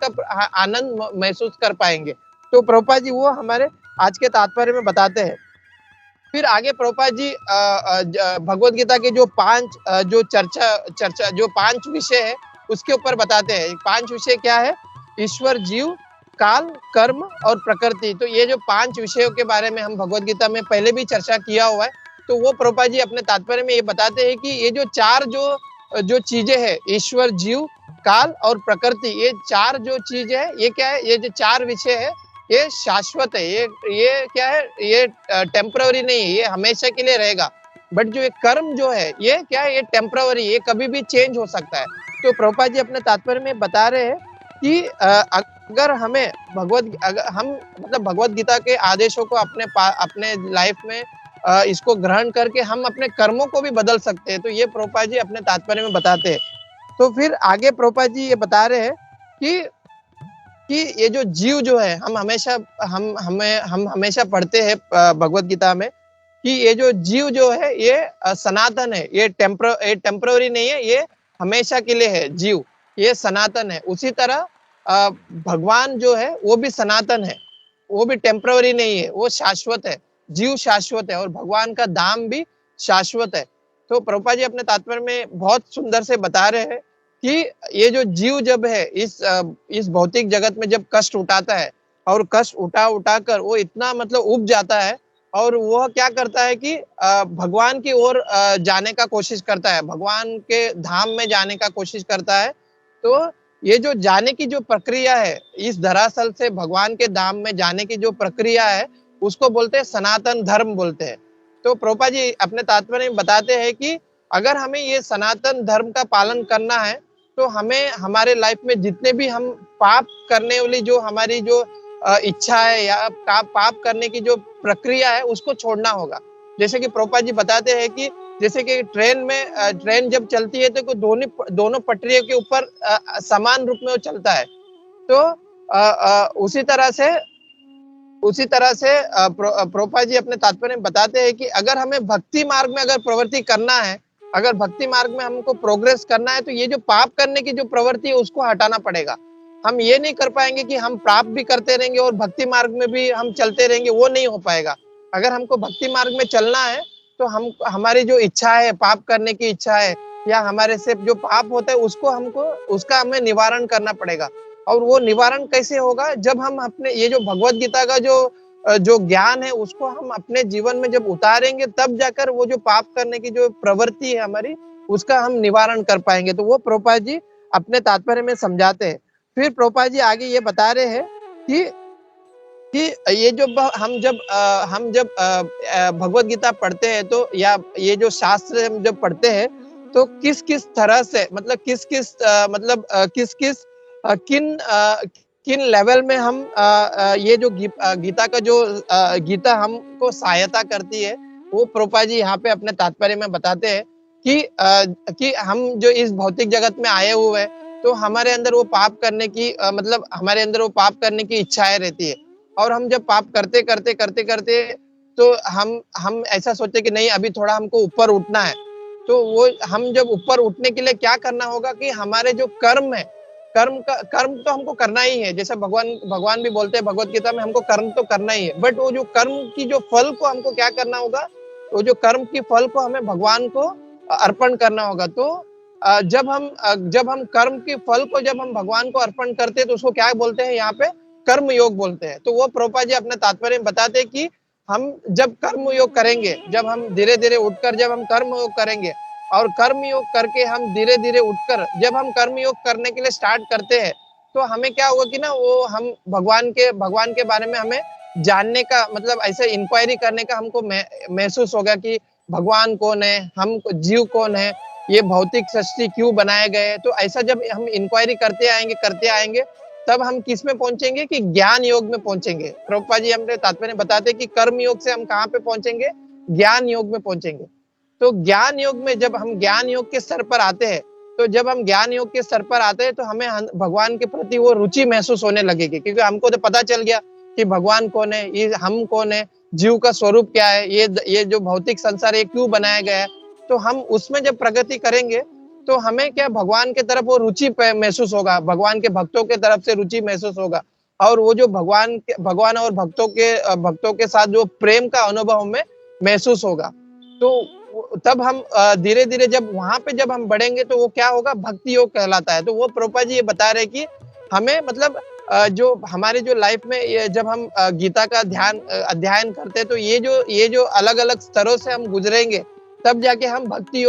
महसूस कर पाएंगे। तो प्रभुपाद जी वो हमारे आज के तात्पर्य में बताते हैं। फिर आगे प्रभुपाद जी भगवत गीता के जो पांच विषय है उसके ऊपर बताते हैं। पांच विषय क्या है? ईश्वर, जीव, काल, कर्म और प्रकृति। तो ये जो पांच विषयों के बारे में हम भगवत गीता में पहले भी चर्चा किया हुआ है। तो वो प्रभुपाद जी अपने तात्पर्य में ये बताते हैं कि ये जो चार जो चीजें हैं, ईश्वर, जीव, काल और प्रकृति, ये चार जो चीज है ये क्या है? ये जो चार विषय है ये शाश्वत है, ये क्या है? ये टेम्पररी नहीं है, ये हमेशा के लिए रहेगा। बट जो ये कर्म जो है ये क्या है? ये टेम्पररी, ये कभी भी चेंज हो सकता है। तो प्रभुपाद जी अपने तात्पर्य में बता रहे हैं कि अगर हमें हम मतलब भगवत गीता के आदेशों को अपने लाइफ में इसको ग्रहण करके हम अपने कर्मों को भी बदल सकते हैं। तो ये प्रभुपाद जी अपने तात्पर्य में बताते हैं। तो फिर आगे प्रभुपाद जी ये बता रहे हैं कि ये जो जीव जो है हम हमेशा पढ़ते हैं भगवत गीता में कि ये जो जीव जो है ये सनातन है, ये टेम्पररी नहीं है, ये हमेशा के लिए है। जीव ये सनातन है। उसी तरह भगवान जो है वो भी सनातन है, वो भी टेम्पररी नहीं है, वो शाश्वत है। जीव शाश्वत है और भगवान का धाम भी शाश्वत है। तो प्रभुपाद जी अपने तात्पर्य में बहुत सुंदर से बता रहे हैं कि ये जो जीव जब है इस भौतिक जगत में जब कष्ट उठाता है और कष्ट उठा कर वो इतना मतलब उब जाता है और वह क्या करता है कि भगवान की ओर जाने का कोशिश करता है, भगवान के धाम में जाने का कोशिश करता है। तो ये जो जाने की जो प्रक्रिया है, इस धरातल से भगवान के धाम में जाने की जो प्रक्रिया है उसको बोलते हैं सनातन धर्म बोलते हैं। तो प्रभुपाद जी अपने तात्पर्य में बताते हैं कि अगर हमें ये सनातन धर्म का पालन करना है तो हमें हमारे लाइफ में जितने भी हम पाप करने वाली जो हमारी जो इच्छा है या पाप करने की जो प्रक्रिया है उसको छोड़ना होगा। जैसे कि प्रभुपाद जी बताते हैं कि जैसे कि ट्रेन जब चलती है तो दोनों पटरियों के ऊपर समान रूप में वो चलता है। तो उसी तरह से प्रभुपाद जी अपने तात्पर्य में बताते हैं कि अगर हमें भक्ति मार्ग में अगर प्रवृत्ति करना है, अगर भक्ति मार्ग में हमको प्रोग्रेस करना है तो ये जो पाप करने की जो प्रवृत्ति है उसको हटाना पड़ेगा। हम ये नहीं कर पाएंगे कि हम पाप भी करते रहेंगे और भक्ति मार्ग में भी हम चलते रहेंगे, वो नहीं हो पाएगा। अगर हमको भक्ति मार्ग में चलना है तो हमारी जो इच्छा है, पाप करने की इच्छा है या हमारे से जो पाप होता है उसका हमें निवारण करना पड़ेगा। और वो निवारण कैसे होगा? जब हम अपने ये जो भगवत गीता का जो ज्ञान है उसको हम अपने जीवन में जब उतारेंगे तब जाकर वो जो पाप करने की जो प्रवृत्ति है हमारी उसका हम निवारण कर पाएंगे। तो वो प्रभुपाद जी अपने तात्पर्य में समझाते हैं। फिर प्रभुपाद जी आगे ये बता रहे हैं कि ये जो हम जब भगवत गीता पढ़ते हैं तो या ये जो शास्त्र हम जब पढ़ते हैं तो किस तरह से मतलब किन लेवल में हम ये जो गीता का जो गीता हमको सहायता करती है वो प्रभुपाद जी यहाँ पे अपने तात्पर्य में बताते हैं कि हम जो इस भौतिक जगत में आए हुए हैं, तो हमारे अंदर वो पाप करने की मतलब हमारे अंदर वो पाप करने की इच्छाएं रहती है। और हम जब पाप करते तो हम ऐसा सोचते कि नहीं, अभी थोड़ा हमको ऊपर उठना है। तो वो हम जब ऊपर उठने के लिए क्या करना होगा कि हमारे जो कर्म है, कर्म तो हमको करना ही है। जैसे भगवान भगवान भी बोलते हैं भगवत गीता में, हमको कर्म तो करना ही है, बट वो जो कर्म की जो फल को हमको क्या करना होगा, वो जो कर्म की फल को हमें भगवान को अर्पण करना होगा। तो जब हम कर्म के फल को जब हम भगवान को अर्पण करते हैं तो उसको क्या बोलते हैं, यहाँ पे कर्म योग बोलते हैं। तो वो प्रभुपाद जी अपने तात्पर्य में बताते हैं कि हम जब कर्म योग करेंगे, जब हम धीरे धीरे उठकर जब हम कर्म योग करेंगे, और कर्म योग करके हम धीरे धीरे उठकर जब हम कर्म योग करने के लिए स्टार्ट करते हैं, तो हमें क्या होगा कि ना, वो हम भगवान के बारे में हमें जानने का मतलब ऐसे इंक्वायरी करने का हमको महसूस होगा कि भगवान कौन है, हम जीव कौन है, ये भौतिक सृष्टि क्यों बनाए गए। तो ऐसा जब हम इंक्वायरी करते आएंगे, तब हम किस में पहुंचेंगे कि ज्ञान योग में पहुंचेंगे। प्रभुपाद जी हमने तात्पर्य बताते हैं कि कर्म योग से हम कहाँ पे पहुंचेंगे, ज्ञान योग में पहुंचेंगे। तो ज्ञान योग में जब हम ज्ञान योग के स्तर पर आते हैं, तो जब हम ज्ञान योग के स्तर पर आते हैं, तो हमें भगवान के प्रति वो रुचि महसूस होने लगेगी, क्योंकि हमको तो पता चल गया कि भगवान कौन है, ये हम कौन है, जीव का स्वरूप क्या है, ये जो भौतिक संसार है क्यों बनाया गया है। तो हम उसमें जब प्रगति करेंगे, तो हमें क्या भगवान के तरफ वो रुचि महसूस होगा, भगवान के भक्तों के तरफ से रुचि महसूस होगा, और वो जो भगवान और भक्तों के साथ जो प्रेम का अनुभव हमें महसूस होगा। तो तब हम धीरे धीरे जब वहां पे जब हम बढ़ेंगे, तो वो क्या होगा, भक्ति योग कहलाता है। तो वो प्रभुपाद जी ये बता रहे कि हमें मतलब जो हमारे जो लाइफ में जब हम गीता का अध्ययन करते हैं, तो ये जो अलग अलग स्तरों से हम गुजरेंगे, तब जाके हम भक्ति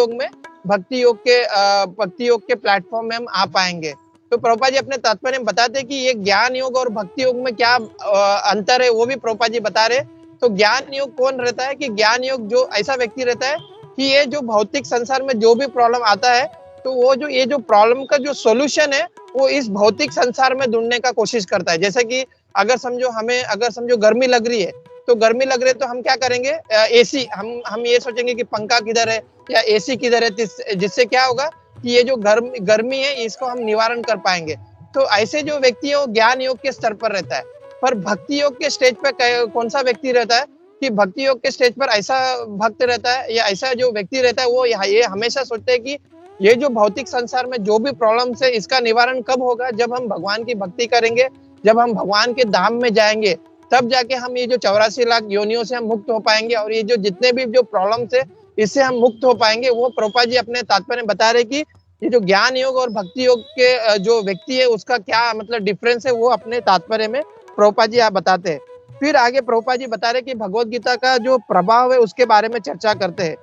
योग के प्लेटफॉर्म में हम आ पाएंगे। तो प्रभुपाद जी अपने तात्पर्य में बताते हैं कि ये ज्ञान योग और भक्ति योग में क्या अंतर है, वो भी प्रभुपाद जी बता रहे। तो ज्ञान योग कौन रहता है कि ज्ञान योग जो ऐसा व्यक्ति रहता है कि ये जो भौतिक संसार में जो भी प्रॉब्लम आता है, तो वो जो ये जो प्रॉब्लम का जो सॉल्यूशन है, वो इस भौतिक संसार में ढूंढने का कोशिश करता है। जैसे कि अगर समझो गर्मी लग रही है, तो गर्मी लग रही है तो हम क्या करेंगे, एसी, हम ये सोचेंगे कि पंखा किधर है या एसी किधर है, जिससे क्या होगा कि ये जो गर्मी है इसको हम निवारण कर पाएंगे। तो ऐसे जो व्यक्ति है वो ज्ञान योग के स्तर पर रहता है। पर भक्ति योग के स्टेज पर कौन सा व्यक्ति रहता है कि भक्ति योग के स्टेज पर ऐसा भक्त रहता है या ऐसा जो व्यक्ति रहता है, वो ये हमेशा सोचते हैं कि ये जो भौतिक संसार में जो भी प्रॉब्लम्स है, इसका निवारण कब होगा, जब हम भगवान की भक्ति करेंगे, जब हम भगवान के धाम में जाएंगे, तब जाके हम ये जो 84 लाख योनियों से हम मुक्त हो पाएंगे, और ये जो जितने भी जो प्रॉब्लम्स है इससे हम मुक्त हो पाएंगे। वो प्रभुपाद जी अपने तात्पर्य में बता रहे कि ये जो ज्ञान योग और भक्ति योग के जो व्यक्ति है उसका क्या मतलब डिफरेंस है, वो अपने तात्पर्य में प्रभुपाद जी आप बताते हैं। फिर आगे प्रभुपाद जी बता रहे कि भगवत गीता का जो प्रभाव है उसके बारे में चर्चा करते हैं।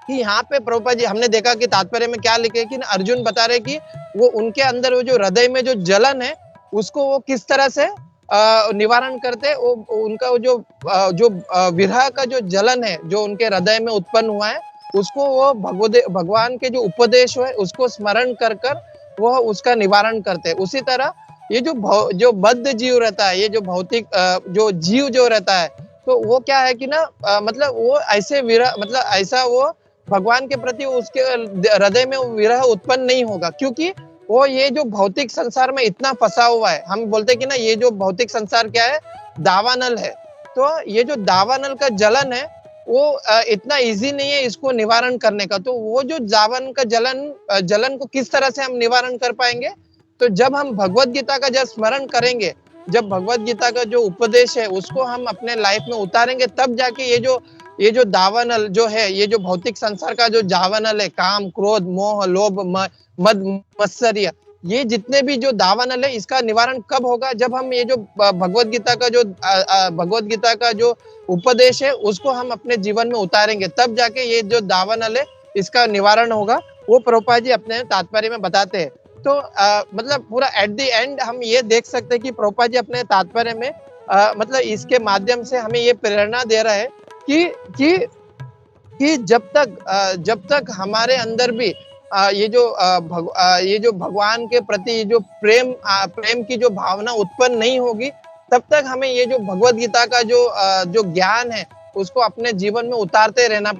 कि यहाँ पे प्रभुपाद जी हमने देखा कि तात्पर्य में क्या लिखे कि अर्जुन बता रहे कि वो उनके अंदर वो जो हृदय में जो जलन है, उसको वो किस तरह से निवारण करते, वो उनका वो जो विरह का जो जलन है जो उनके हृदय में उत्पन्न हुआ है, उसको वो भगवान के जो उपदेश है उसको स्मरण कर वो उसका निवारण करते हैं। उसी तरह ये जो बद्ध जीव रहता है, ये जो भौतिक जो जीव जो रहता है, तो वो क्या है कि ना मतलब वो ऐसे विरह मतलब ऐसा वो भगवान के प्रति उसके हृदय में विरह उत्पन्न नहीं होगा, क्योंकि वो ये जो भौतिक संसार में इतना फंसा हुआ है। हम बोलते कि ना ये जो भौतिक संसार क्या है, दावानल है। तो ये जो दावानल का जलन है वो इतना इजी नहीं है इसको निवारण करने का। तो वो जो दावान का जलन को किस तरह से हम निवारण कर पाएंगे, तो जब हम भगवत गीता का जब स्मरण करेंगे, जब भगवत गीता का जो उपदेश है उसको हम अपने लाइफ में उतारेंगे, तब जाके ये जो दावानल जो है, ये जो भौतिक संसार का जो दावानल है, काम क्रोध मोह लोभ मद मत्सर्य, ये जितने भी जो दावानल है इसका निवारण कब होगा, जब हम ये जो भगवत गीता का जो उपदेश है उसको हम अपने जीवन में उतारेंगे, तब जाके ये जो दावानल है इसका निवारण होगा। वो प्रभुपाद जी अपने तात्पर्य में बताते हैं। तो मतलब पूरा एट द एंड हम ये देख सकते हैं कि प्रभुपाद जी अपने तात्पर्य में मतलब इसके माध्यम से हमें ये प्रेरणा दे रहा है कि जब तक हमारे अंदर भी ये जो भगवान के प्रति जो प्रेम की जो भावना उत्पन्न नहीं होगी, तब तक हमें ये जो भगवत गीता का जो ज्ञान है उसको अपने जीवन में उतारते रहना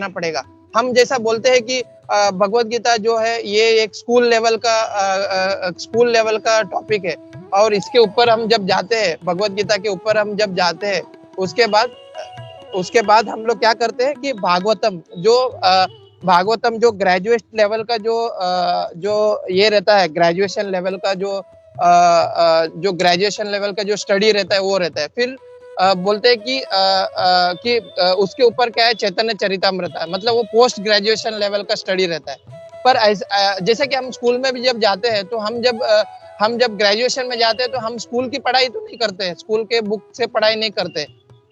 पड़ेगा। हम जैसा बोलते हैं कि भगवत गीता जो है ये एक स्कूल लेवल का टॉपिक है, और इसके ऊपर हम जब जाते हैं, भगवत गीता के ऊपर हम जब जाते हैं, उसके बाद हम लोग क्या करते हैं कि भागवतम जो ग्रेजुएट लेवल का जो ये रहता है, ग्रेजुएशन लेवल का जो ग्रेजुएशन लेवल का जो स्टडी रहता है वो रहता है। फिर बोलते हैं कि उसके ऊपर क्या है, चैतन्य चरितामृत है, मतलब वो पोस्ट ग्रेजुएशन लेवल का स्टडी रहता है। पर जैसे कि हम स्कूल में भी जब जाते हैं तो हम जब ग्रेजुएशन में जाते हैं तो हम स्कूल की पढ़ाई तो नहीं करते, स्कूल के बुक से पढ़ाई नहीं करते।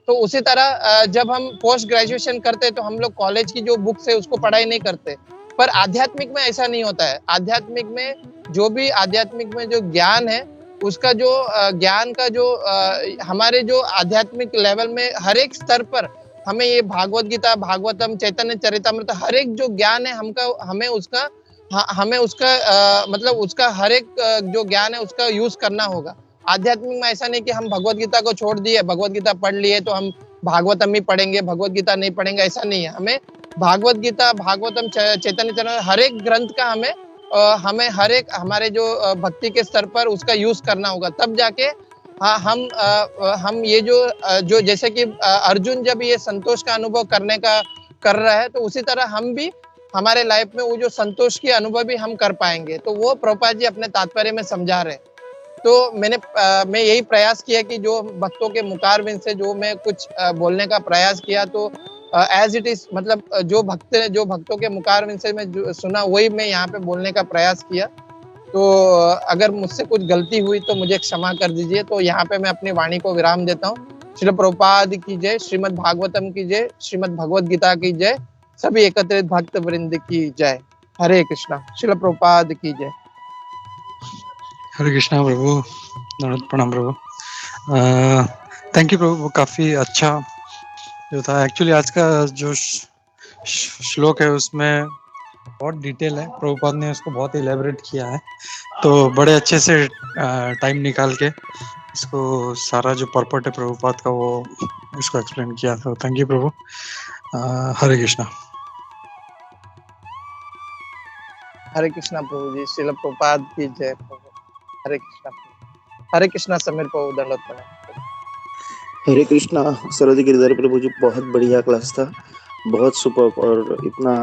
तो उसी तरह जब हम पोस्ट ग्रेजुएशन करते हैं तो हम लोग कॉलेज की जो बुक्स है उसको पढ़ाई नहीं करते। पर आध्यात्मिक में ऐसा नहीं होता है। आध्यात्मिक में जो ज्ञान है, उसका जो ज्ञान का जो हमारे जो आध्यात्मिक लेवल में हर एक स्तर पर हमें ये भागवत गीता, भागवतम, चैतन्य चरितामृत, हर एक जो ज्ञान है हमें उसका मतलब उसका हर एक जो ज्ञान है उसका यूज करना होगा। आध्यात्मिक में ऐसा नहीं कि हम भगवत गीता को छोड़ दिए, भगवत गीता पढ़ लिए तो हम भागवतम ही पढ़ेंगे, भगवत गीता नहीं पढ़ेंगे, ऐसा नहीं है। हमें भागवत गीता, भागवतम, चैतन्य चरितामृत, हर एक ग्रंथ का हमें हर एक हमारे जो भक्ति के स्तर पर उसका यूज करना होगा, तब जाके हाँ हम ये जो जैसे कि अर्जुन जब ये संतोष का अनुभव कर रहा है, तो उसी तरह हम भी हमारे लाइफ में वो जो संतोष की अनुभव भी हम कर पाएंगे। तो वो प्रभुपाद जी अपने तात्पर्य में समझा रहे हैं। तो मैं यही प्रयास किया कि जो भक्तों के मुखारविंद से जो मैं कुछ बोलने का प्रयास किया, तो एज इट इज, मतलब जो भक्तों के मुखारविंद से मैं जो सुना वही मैं यहाँ पे बोलने का प्रयास किया। तो अगर मुझसे कुछ गलती हुई तो मुझे क्षमा कर दीजिए। तो यहाँ पे मैं अपनी वाणी को विराम देता हूँ। श्रील प्रभुपाद की जय, श्रीमद् भागवतम की जय, श्रीमद् भगवत गीता की जय, सभी एकत्रित भक्त वृंद की जय। हरे कृष्णा। श्रील प्रभुपाद की जय। हरे कृष्णा प्रभु, प्रणाम प्रभु। थैंक यू प्रभु, वो काफी अच्छा जो था। एक्चुअली आज का जो श्लोक है उसमें बहुत डिटेल है, प्रभुपाद ने उसको बहुत इलेबोरेट किया है। तो बड़े अच्छे से टाइम निकाल के इसको सारा जो पर्पट है प्रभुपाद का वो इसको एक्सप्लेन किया। तो थैंक यू प्रभु। हरे कृष्णा। हरे कृष्णा प्रभु जी। श्रील प्रभुपाद की जय प्रभु। हरे कृष्णा। हरे कृष्णा समीर प्रभु, दंडवत प्रणाम। हरे कृष्णा सरस्वती गिरधर प्रभु जी, बहुत बढ़िया क्लास था, बहुत सुपर, और इतना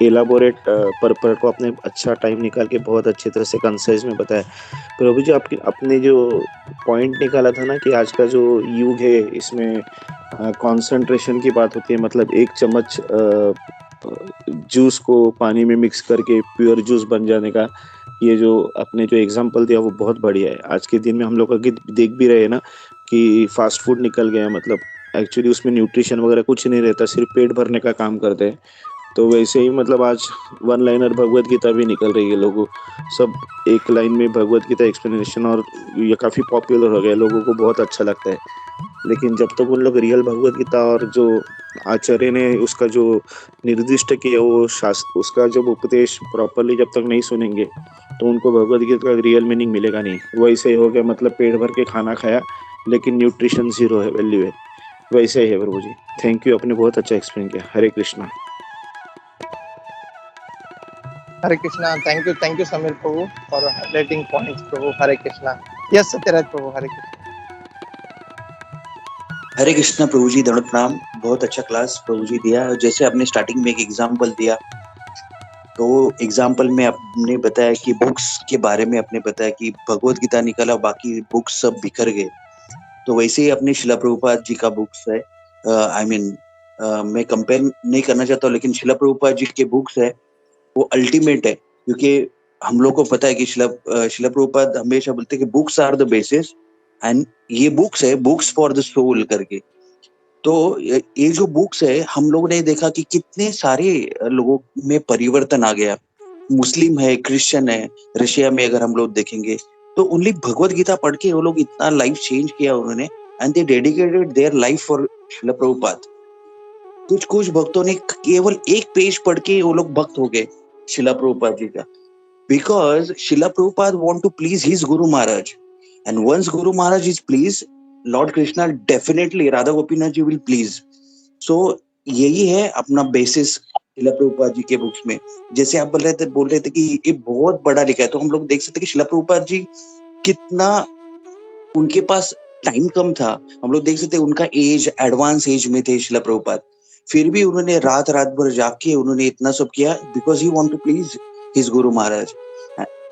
एलाबोरेट पर को आपने अच्छा टाइम निकाल के बहुत अच्छी तरह से कंसाइज में बताया। प्रभु जी, आपने जो पॉइंट निकाला था ना कि आज का जो युग है इसमें कंसंट्रेशन की बात होती है, मतलब एक चम्मच जूस को पानी में मिक्स करके प्योर जूस बन जाने का, ये जो आपने जो एग्जांपल दिया वो बहुत बढ़िया है। आज के दिन में हम लोग देख भी रहे हैं ना कि फास्ट फूड निकल गया, मतलब एक्चुअली उसमें न्यूट्रिशन वगैरह कुछ नहीं रहता, सिर्फ पेट भरने का काम करते हैं। तो वैसे ही मतलब आज वन लाइनर भगवत गीता भी निकल रही है, लोगों सब एक लाइन में भगवत गीता एक्सप्लेनेशन, और ये काफ़ी पॉपुलर हो गया, लोगों को बहुत अच्छा लगता है। लेकिन जब तक उन लोग रियल भगवत गीता और जो आचार्य ने उसका जो निर्दिष्ट किया वो शास्त्र, उसका जब उपदेश प्रॉपरली जब तक नहीं सुनेंगे तो उनको भगवत गीता का रियल मीनिंग मिलेगा नहीं। वैसे ही हो गया, मतलब पेट भर के खाना खाया लेकिन न्यूट्रिशन जीरो है, वैल्यू है, वैसे ही है प्रभु जी। थैंक यू, आपने बहुत अच्छा एक्सप्लेन किया। Hare Krishna. Hare Krishna. Thank you Sameer Prabhu for highlighting points Prabhu. Hare Krishna. Yes Satyaraj Prabhu. Hare Krishna. Hare Krishna Prabhu ji, दंडवत प्रणाम। बहुत अच्छा क्लास प्रभु जी दिया। जैसे आपने स्टार्टिंग में एक एग्जांपल दिया, तो एग्जांपल में आपने बताया कि बुक्स के बारे में आपने बताया कि भगवत गीता निकला, बाकी बुक्स सब बिखर गए। तो वैसे ही अपने शिला प्रभुपाद जी का बुक्स है, मैं कंपेयर नहीं करना चाहता हूँ, लेकिन शिला प्रभुपाद जी के बुक्स है वो अल्टीमेट है, क्योंकि हम लोग को पता है कि शिला प्रभुपाद हमेशा बोलते हैं कि books are the basis, and ये बुक्स है, बुक्स फॉर द सोल करके। तो ये जो बुक्स है, हम लोगों ने देखा कि कितने सारे लोगों में परिवर्तन आ गया। मुस्लिम है, क्रिश्चियन है, रशिया में अगर हम लोग देखेंगे तो ओनली भगवत गीता पढ़ के वो लोग इतना लाइफ चेंज किया उन्होंने, and they dedicated their life for शिला प्रभुपाद। कुछ भक्तों ने केवल एक पेज पढ़ के वो लोग भक्त हो गए शिला प्रभुपाद जी का, because Srila Prabhupada want to please his guru Maharaj, and once guru Maharaj is please, lord Krishna definitely Radha Gopinath ji will please. So यही है अपना बेसिस शिला प्रभुपाद जी के बुक्स में. जैसे आप बोल रहे थे कि ये बहुत बड़ा लिखा है, तो हम लोग देख सकते हैं कि शिला प्रभुपाद जी कितना, उनके पास टाइम कम था. हम लोग देख सकते हैं उनका एज एडवांस एज में थे शिला प्रभुपाद, फिर भी उन्होंने रात रात भर जाग के उन्होंने इतना सब किया because he want to please his guru Maharaj,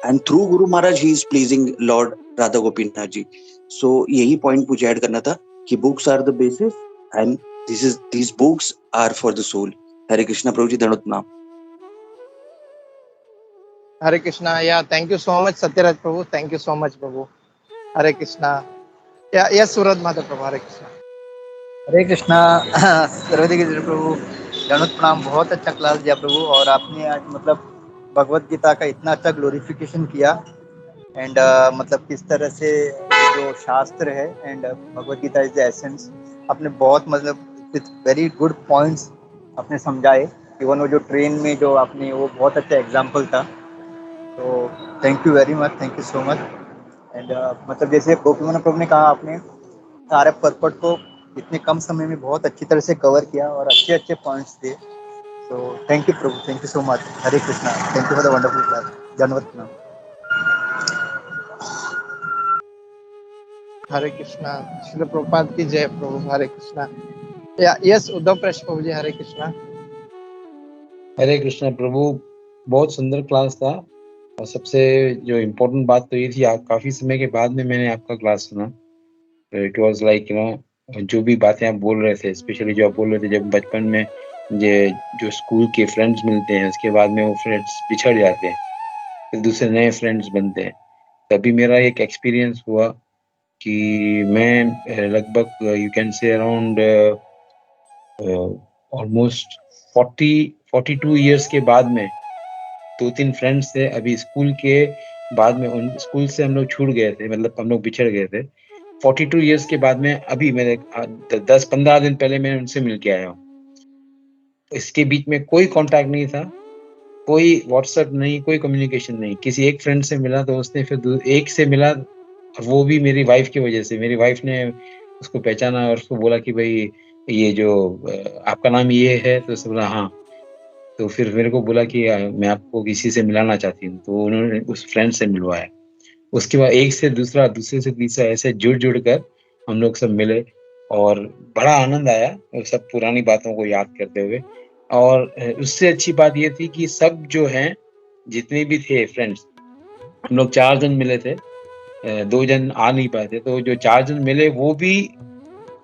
and through guru Maharaj he is pleasing lord Radha Gopinath ji. So यही पॉइंट मुझे ऐड करना था कि books are the basis and these books are for the soul. Hare Krishna Prabhu ji, दंडवत प्रणाम. Hare Krishna. Yeah, thank you so much, Satyaraj Prabhu. Thank you so much, Prabhu. Hare Krishna. Yeah, yes, Suraj Mata Prabhu. Hare Krishna. हरे कृष्णा. सर्वदे गिरि प्रभु, दंडवत प्रणाम. बहुत अच्छा class दिया प्रभु, और आपने आज मतलब भगवत गीता का इतना अच्छा ग्लोरिफिकेशन किया. एंड मतलब किस तरह से जो शास्त्र है and Bhagavad Gita is the essence, आपने बहुत मतलब विथ वेरी गुड पॉइंट्स आपने समझाए. इवन वो जो ट्रेन में जो आपने, वो बहुत अच्छा एग्जाम्पल था. तो thank you very much, thank you so much. And मतलब जैसे गोपीनाथ प्रभु ने कहा, आपने सारे पर्पट को इतने कम समय में बहुत अच्छी तरह से कवर किया और अच्छे अच्छे पॉइंट्स दिए. तो thank you Prabhu, thank you so much. Hare Krishna. Thank you for the wonderful class. धन्यवाद प्रणाम. Hare Krishna. Srila Prabhupada ki jai Prabhu. Hare Krishna. Yeah, yes, Uddhav Prash Prabhu ji. Hare Krishna. हरे कृष्णा प्रभु, बहुत सुंदर class था. और सबसे जो important बात तो ये थी, आप काफी समय के बाद में मैंने आपका क्लास सुना. इट वाज लाइक जो भी बातें आप बोल रहे थे, स्पेशली जो आप बोल रहे थे जब बचपन में जो स्कूल के फ्रेंड्स मिलते हैं, उसके बाद में वो फ्रेंड्स बिछड़ जाते हैं, फिर दूसरे नए फ्रेंड्स बनते हैं. तभी मेरा एक एक्सपीरियंस हुआ कि मैं लगभग you can say around almost 42 years के बाद में 2-3 फ्रेंड्स थे. अभी स्कूल के बाद में, उन स्कूल से हम लोग छूट गए थे, मतलब हम लोग बिछड़ गए थे. 42 इयर्स के बाद में अभी मेरे 10-15 दिन पहले मैं उनसे मिल के आया हूँ. इसके बीच में कोई कांटेक्ट नहीं था, कोई व्हाट्सएप नहीं, कोई कम्युनिकेशन नहीं. किसी एक फ्रेंड से मिला तो उसने फिर एक से मिला, वो भी मेरी वाइफ की वजह से. मेरी वाइफ ने उसको पहचाना और उसको बोला कि भाई ये जो आपका नाम ये है, तो उसने बोला हाँ. तो फिर मेरे को बोला कि मैं आपको किसी से मिलाना चाहती हूँ, तो उन्होंने उस फ्रेंड से मिलवाया. उसके बाद एक से दूसरा, दूसरे से तीसरा, ऐसे जुड़ कर हम लोग सब मिले और बड़ा आनंद आया सब पुरानी बातों को याद करते हुए. और उससे अच्छी बात ये थी कि सब जो हैं, जितने भी थे फ्रेंड्स, हम लोग 4 जन मिले थे. 2 जन आ नहीं पाए थे, तो जो 4 जन मिले वो भी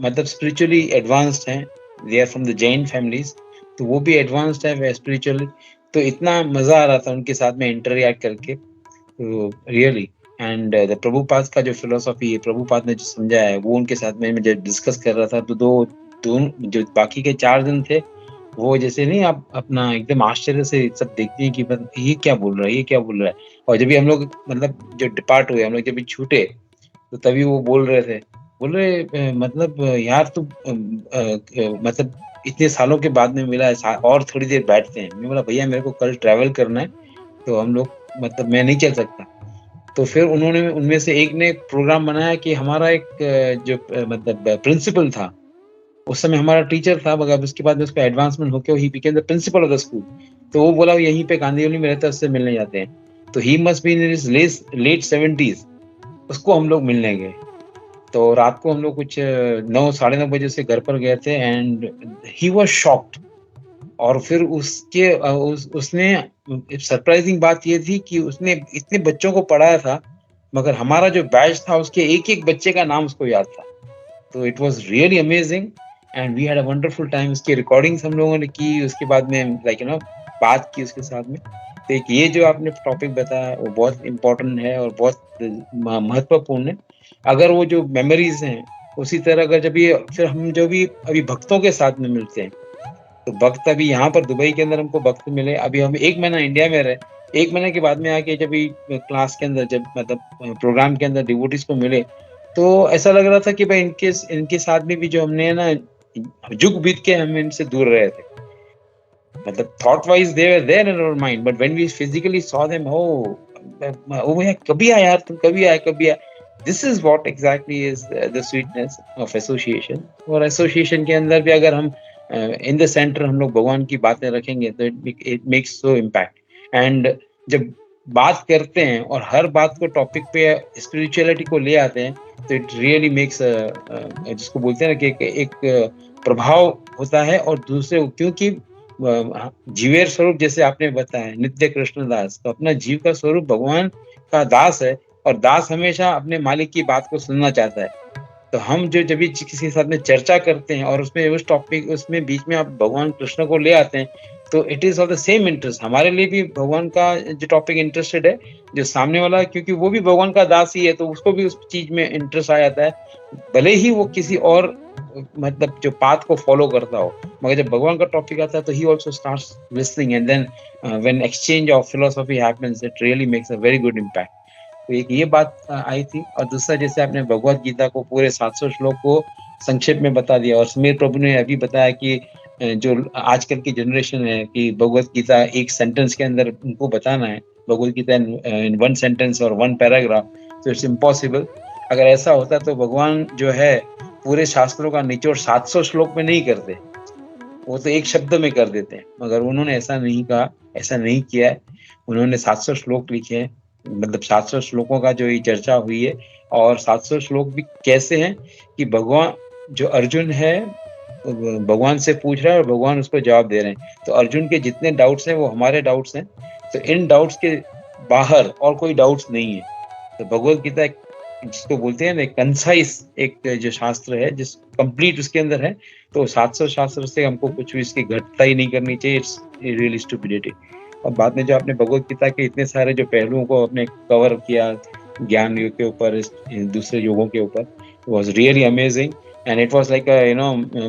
मतलब स्पिरिचुअली एडवांस्ड हैं. They are from the Jain families, तो वो भी एडवांस्ड है स्पिरिचुअली. तो इतना मजा आ रहा था उनके साथ में इंटरैक्ट करके, तो रियली. एंड द प्रभुपाद का जो फिलोसॉफी है, प्रभुपाद ने जो समझाया है, वो उनके साथ में मैं जब डिस्कस कर रहा था, तो दोनों जो बाकी के 4 जन थे, वो जैसे नहीं, आप अपना एकदम आश्चर्य से सब देखते हैं कि ये क्या बोल रहा है, ये क्या बोल रहा है. और जब भी हम लोग मतलब जो डिपार्ट हुए, हम लोग जब भी छूटे, तो तभी वो बोल रहे मतलब यार तू मतलब इतने सालों के बाद में मिला है और थोड़ी देर बैठते हैं. मैं बोला भैया मेरे को कल ट्रैवल करना है, तो हम लोग मतलब मैं नहीं चल सकता. तो फिर उन्होंने, उनमें से एक ने प्रोग्राम बनाया कि हमारा एक जो मतलब प्रिंसिपल था, उस समय हमारा टीचर था, मगर उसके बाद उसका एडवांसमेंट होकर he became the principle of the school. तो वो बोला यहीं पे गांधीवाली में रहता है, उससे मिलने जाते हैं. तो he must be in his late 70s. उसको हम लोग मिलने गए. तो रात को हम लोग कुछ 9-9:30 बजे से घर पर गए थे, एंड ही वाज शॉक्ड. और फिर उसने सरप्राइजिंग बात ये थी कि उसने इतने बच्चों को पढ़ाया था, मगर हमारा जो बैच था उसके एक एक बच्चे का नाम उसको याद था. तो it was really amazing and we had a wonderful time. उसकी रिकॉर्डिंग्स हम लोगों ने की, उसके बाद में बात की उसके साथ में. तो एक ये जो आपने टॉपिक बताया वो बहुत इम्पोर्टेंट है और बहुत महत्वपूर्ण है. अगर वो जो मेमोरीज हैं उसी तरह, अगर जब ये फिर हम जो भी अभी भक्तों के साथ में मिलते हैं, तो भक्त अभी यहाँ पर दुबई के अंदर हमको भक्त मिले. अभी हम 1 महीना इंडिया में रहे, 1 महीने के बाद में आके जब क्लास के अंदर, जब मतलब प्रोग्राम के अंदर डिवोटीज को मिले, तो ऐसा लग रहा था कि भाई इनके साथ में भी जो हमने ना जुग बीत के हम इनसे दूर रहे थे. मतलब thought wise they were there in our mind, but when we physically saw them, ओ भैया कभी आया यार, तुम कभी आया. This is what exactly is the sweetness of association. और एसोसिएशन के अंदर भी अगर हम इन द सेंटर हम लोग भगवान की बातें रखेंगे तो it makes so impact. And जब बात करते हैं और हर बात को टॉपिक पे स्पिरिचुअलिटी को ले आते हैं तो इट रियली मेक्स जिसको बोलते हैं ना कि एक प्रभाव होता है। और दूसरे क्योंकि जीवेर स्वरूप जैसे आपने बताया नित्य कृष्ण दास, तो अपना जीव का स्वरूप भगवान का दास है और दास हमेशा अपने मालिक की बात को सुनना चाहता है। तो हम जो जब भी किसी के साथ में चर्चा करते हैं और उसमें उस टॉपिक उसमें बीच में आप भगवान कृष्ण को ले आते हैं तो it is of the same interest. हमारे लिए भी भगवान का जो टॉपिक इंटरेस्टेड है, जो सामने वाला, क्योंकि वो भी भगवान का दास ही है तो उसको भी उस चीज में इंटरेस्ट आ जाता है, भले ही वो किसी और मतलब जो पाथ को फॉलो करता हो। मगर जब भगवान का टॉपिक आता है तो he also starts listening and then when exchange of philosophy happens it really makes a very good impact. तो एक ये बात आई थी। और दूसरा जैसे आपने भगवत गीता को पूरे 700 श्लोक को संक्षेप में बता दिया। और समीर प्रभु ने अभी बताया कि जो आजकल की जनरेशन है कि भगवत गीता एक सेंटेंस के अंदर उनको बताना है, Bhagavad Gita in one sentence और वन पैराग्राफ, तो इट्स इम्पॉसिबल। अगर ऐसा होता तो भगवान जो है पूरे शास्त्रों का निचोड़ 700 श्लोक में नहीं करते, वो तो एक शब्द में कर देते हैं। मगर उन्होंने ऐसा नहीं कहा, ऐसा नहीं किया है। उन्होंने 700 श्लोक लिखे हैं, मतलब 700 श्लोकों का जो ये चर्चा हुई है। और 700 श्लोक भी कैसे हैं कि भगवान जो अर्जुन है भगवान से पूछ रहा है और भगवान उसको जवाब दे रहे हैं। तो अर्जुन के जितने डाउट्स हैं वो हमारे डाउट्स हैं। तो इन डाउट्स के बाहर और कोई डाउट्स नहीं है। तो भगवत गीता जिसको बोलते हैं ना कंसाइज एक जो शास्त्र है जिस कंप्लीट उसके अंदर है। तो 700 शास्त्र से हमको कुछ भी इसकी घटता ही नहीं करनी चाहिए। It's really stupidity. और बाद में जो आपने भगवत गीता के इतने सारे जो पहलुओं को आपने कवर किया ज्ञान योग के ऊपर, दूसरे योगों के ऊपर, was really amazing. And it was like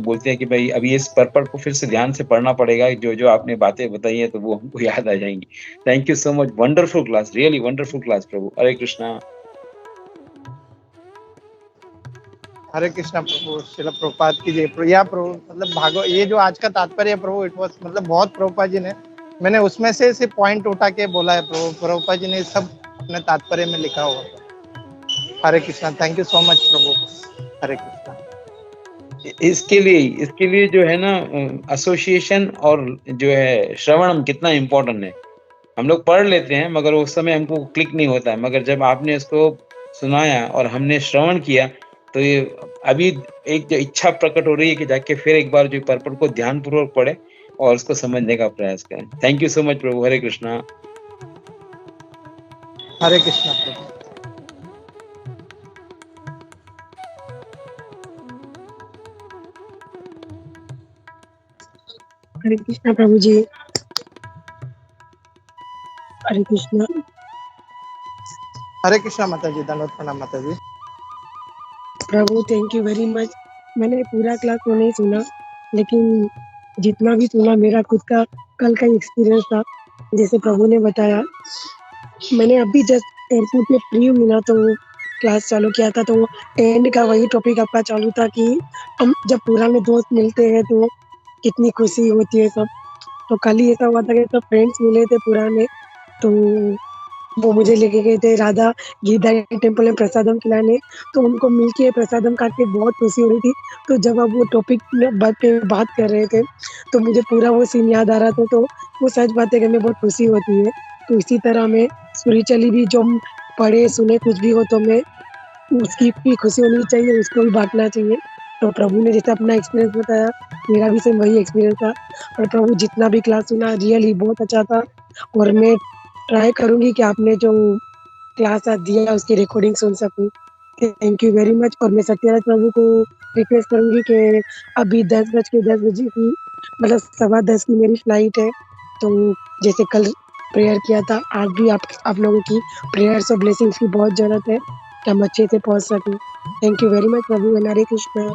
बोलते हैं कि भाई अभी इस पर्पल को फिर से ध्यान से पढ़ना पड़ेगा। जो जो आपने बातें बताई है तो वो हमको याद आ जाएंगी। Thank you so much, wonderful class, really wonderful class Prabhu. Hare Krishna. Hare Krishna Prabhu. Srila Prabhupada की जय। या प्रभु मतलब भागवत ये जो आज का तात्पर्य है प्रभु, इट वाज मतलब बहुत प्रभुपाद जी ने, मैंने उसमें से सिर्फ पॉइंट उठा के बोला है प्रभु, प्रभुपाद जी ने सब अपने तात्पर्य में लिखा हुआ था। Hare Krishna, thank you so much Prabhu. Hare Krishna. इसके लिए जो है ना एसोसिएशन और जो है श्रवणम कितना इम्पोर्टेंट है। हम लोग पढ़ लेते हैं मगर उस समय हमको क्लिक नहीं होता है। मगर जब आपने इसको सुनाया और हमने श्रवण किया तो ये अभी एक जो इच्छा प्रकट हो रही है कि जाके फिर एक बार जो पर्पल को ध्यान पूर्वक पढ़े और उसको समझने का प्रयास करें। Thank you so much Prabhu. Hare Krishna. Hare Krishna प्रभु। हरे कृष्णा प्रभु जी। हरे कृष्णा। हरे कृष्णा माता जी। धन्यवाद, प्रणाम माता जी। प्रभु थैंक यू वेरी मच। मैंने पूरा क्लास तो नहीं सुना, लेकिन जितना भी सुना मेरा खुद का कल का एक्सपीरियंस था। जैसे प्रभु ने बताया, मैंने अभी जस्ट एयरपोर्ट पे फ्री हुई ना तो क्लास चालू किया था, तो एंड का वही टॉपिक आपका चालू था कि हम जब पुराने दोस्त मिलते हैं तो कितनी खुशी होती है सब। तो कल ही ऐसा हुआ था कि सब फ्रेंड्स मिले थे पुराने, तो वो मुझे लेके गए थे राधा गीता टेम्पल में प्रसादम खिलाने। तो उनको मिलके प्रसादम खा के बहुत खुशी हो रही थी। तो जब आप वो टॉपिक पे बात कर रहे थे तो मुझे पूरा वो सीन याद आ रहा था। तो वो सच बातें करने बहुत खुशी होती है। तो इसी तरह में स्पिरिचुअली भी जो हम पढ़े सुने कुछ भी हो तो मैं उसकी भी खुशी होनी चाहिए, उसको भी बांटना चाहिए। तो प्रभु ने जैसे अपना एक्सपीरियंस बताया, मेरा भी सेम वही एक्सपीरियंस था। और प्रभु जितना भी क्लास सुना रियली बहुत अच्छा था। और मैं ट्राई करूंगी कि आपने जो क्लास आज दिया उसकी रिकॉर्डिंग सुन सकूं। Thank you very much. और मैं सत्यराज प्रभु को रिक्वेस्ट करूंगी कि अभी 10:10 की मतलब 10:15 की मेरी फ्लाइट है। तो जैसे कल प्रेयर किया था, आज भी आप लोगों की प्रेयर्स और ब्लेसिंग्स की बहुत जरूरत है कि हम अच्छे से पहुंच सकें। Thank you very much Prabhu. Hare Krishna.